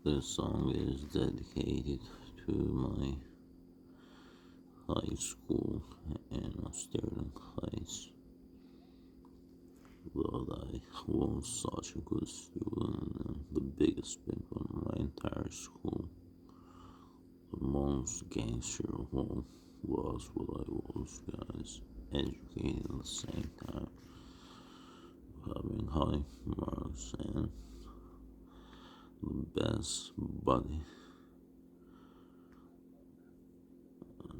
This song is dedicated to my high school and Sterling Heights. That I was such a good student and the biggest pimp in my entire school. The most gangster of all was what I was, guys. Educated at the same time, having high marks and the best body.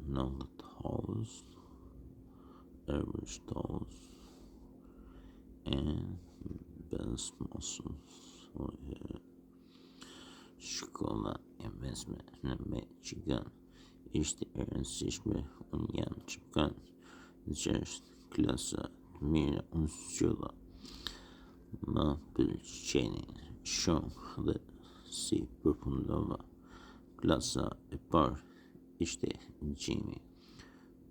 Not the tallest, average tallest, and best muscles. So yeah. Shkolla e mesme në Michigan ishte e rëndësishme. Unë jam që kanë 6 klasa të mira unë sëgjolla. Më pëlqenin shumë dhe si përfundova. Klasa e parë ishte gjimi,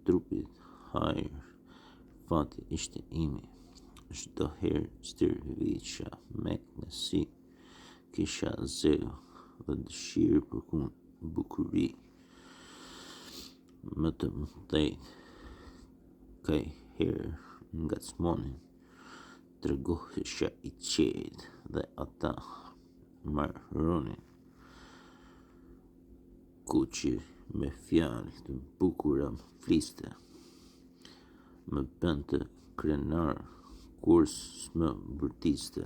trupit hajër, fati ishte imi. Çdo herë stërviça me kënaqësi, kisha zero dhe dëshirë për bukuri. Më të mëdhenj kaj herë ngacmonin, tregohesha i qetë dhe ata marronin. Kuqi me fjalë të bukura më fliste, më bënte krenar kur s'më vërtiste.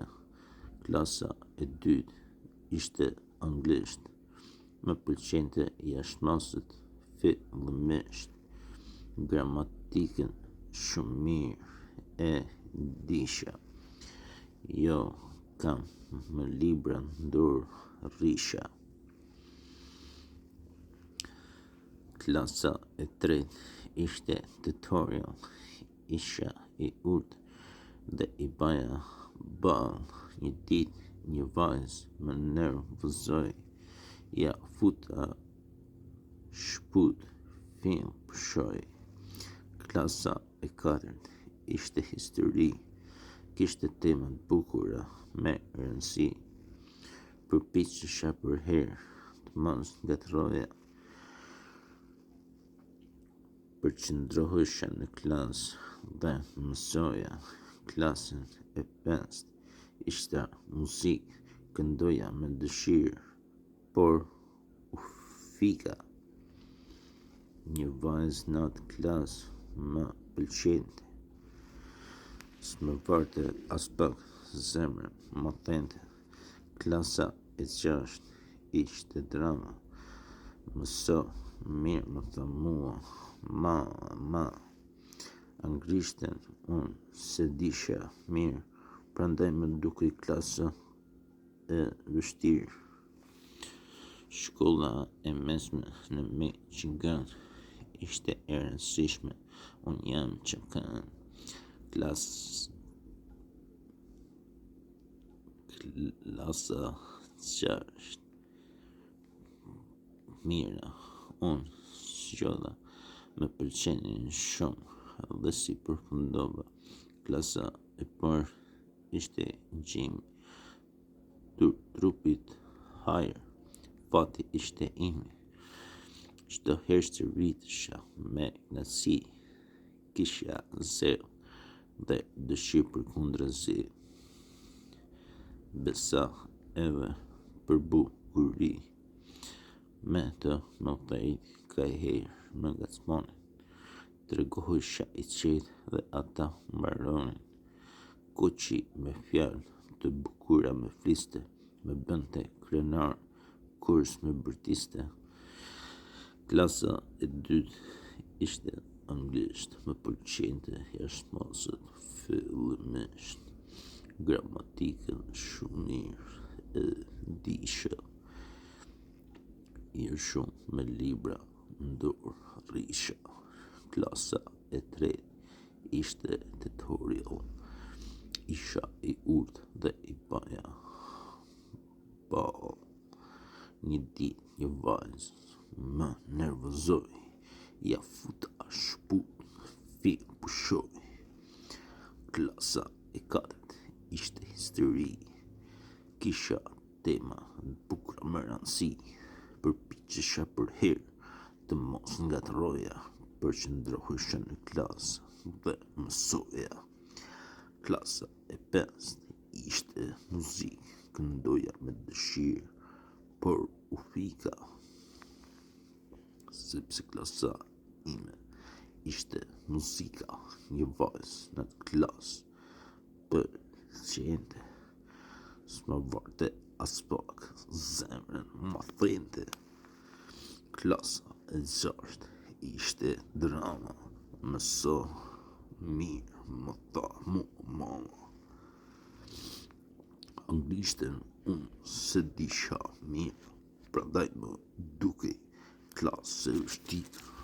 Klasa e dytë ishte anglisht, më pëlqente jashtëmasët fillimisht. Gramatikën shumë mirë e disha. Jo kam më libra ndorë risha. Klasa e tretë ishte tutorial. Isha i urtë dhe i baja ballë. Një ditë një vajzë më nervozoi. Ja futa shput film pushoj. Klasa e katërt ishte histori. Kishte tema të bukura me rëndësi. Përpiqesha për herë të mos gatroja. Përqendrohesha në klasë dhe mësoja. Klasën e pestë ishte muzikë, këndoja me dëshirë, por u fika. Një vajzë në atë klasë më pëlqente. S'më varte as pak zemrën, më thente. Klasa e gjashtë ishte drama. Mëso mirë më tha mua, ma. Anglishten unë se disha mirë, prandaj më dukej klasa e vështirë. Shkolla e mesme në Michigan ishte e rëndësishme. Unë jam që kanë klasa 6 mira. Unë sëgjolla më pëlqenin shumë dhe si përfundova. Klasa e parë ishte gjimi, trupit hajër, fati ishte imi. Çdo herë stërvitesha me kënaqësi, kisha zero dhe dëshirë për kundrazi. Besa edhe për bukuri. Me të mëdhenj kaj herë më ngacmonin. Tregohesha i qetë dhe ata mbaronin. Kuqi me fjalë të bukura me fliste, me bënte krenar kur s'më bërtiste. Klasa e dytë ishte anglisht, më pëlqente jashtëmasët fillimisht. Gramatikën shumë mirë e disha. Jo shumë me libra ndorë risha. Klasa e tretë ishte tutorial. Isha i urtë dhe i baja ballë. Një ditë një vajzë më nervozoi. Ja futa shput film pushoj. Klasa e katërt ishte histori. Kisha tema të bukura me rëndësi, përpiqesha për herë të mos ngatëroja, përqendrohesha në klasë dhe mësoja. Klasa e 5 ishte muzikë, këndoja me dëshirë, por u fika, sepse klasa ime ishte muzika. Një vajzë në atë klasë pëlqente, s'ma varte as pak, zemrën ma thente. Klasa e 6 ishte drama, mëso mirë, më tha mama. Anglishtën unë se disha mirë, prandaj më dukej klasë e vështirë.